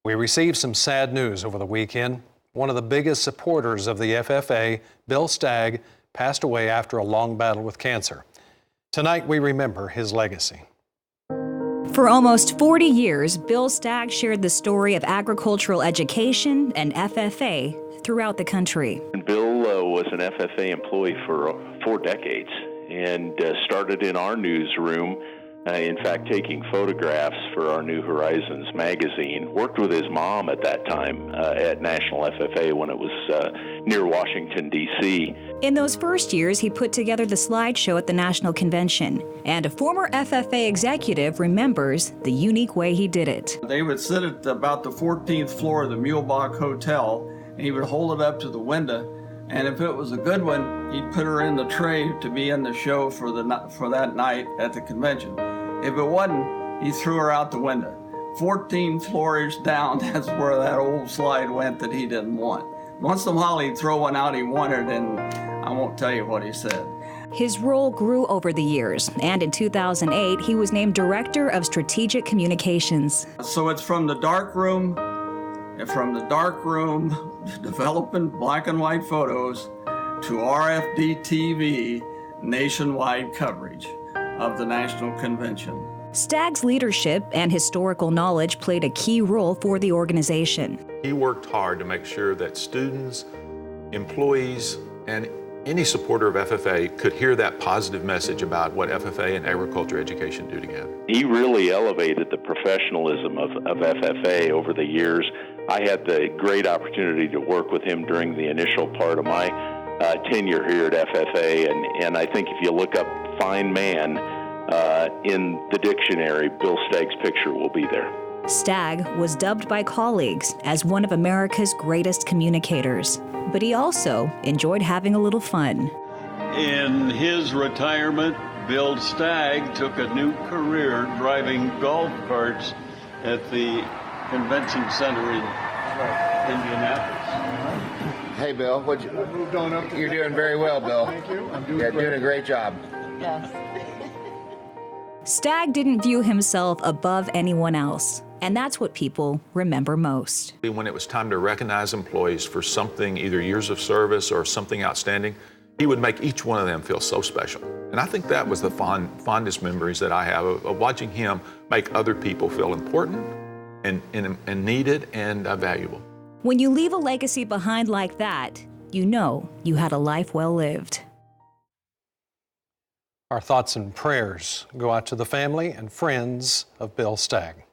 We received some sad news over the weekend. One of the biggest supporters of the FFA, Bill Staggs, passed away after a long battle with cancer. Tonight, we remember his legacy. For almost 40 years, Bill Staggs shared the story of agricultural education and FFA throughout the country. Bill was an FFA employee for 4 decades and started in our newsroom, in fact, taking photographs for our New Horizons magazine. Worked with his mom at that time at National FFA when it was near Washington, D.C. In those first years, he put together the slideshow at the National Convention, and a former FFA executive remembers the unique way he did it. They would sit at about the 14th floor of the Mulebach Hotel, and he would hold it up to the window, and if it was a good one, he'd put her in the tray to be in the show for that night at the convention. If it wasn't, he threw her out the window. 14 floors down, that's where that old slide went that he didn't want. Once in a while, he'd throw one out he wanted, and I won't tell you what he said. His role grew over the years, and in 2008, he was named Director of Strategic Communications. So it's from the dark room, developing black and white photos, to RFD TV nationwide coverage of the National Convention. Staggs' leadership and historical knowledge played a key role for the organization. He worked hard to make sure that students, employees, and any supporter of FFA could hear that positive message about what FFA and agriculture education do together. He really elevated the professionalism of FFA over the years. I had the great opportunity to work with him during the initial part of my tenure here at FFA, and I think if you look up fine man in the dictionary, Bill Staggs' picture will be there. Staggs was dubbed by colleagues as one of America's greatest communicators, but he also enjoyed having a little fun. In his retirement, Bill Staggs took a new career driving golf carts at the convention center in Indianapolis. Hey, Bill, you're doing very well, Bill. Thank you. You're doing a great job. Yes. Staggs didn't view himself above anyone else, and that's what people remember most. When it was time to recognize employees for something, either years of service or something outstanding, he would make each one of them feel so special. And I think that was the fondest memories that I have of watching him make other people feel important and needed and valuable. When you leave a legacy behind like that, you know you had a life well lived. Our thoughts and prayers go out to the family and friends of Bill Staggs.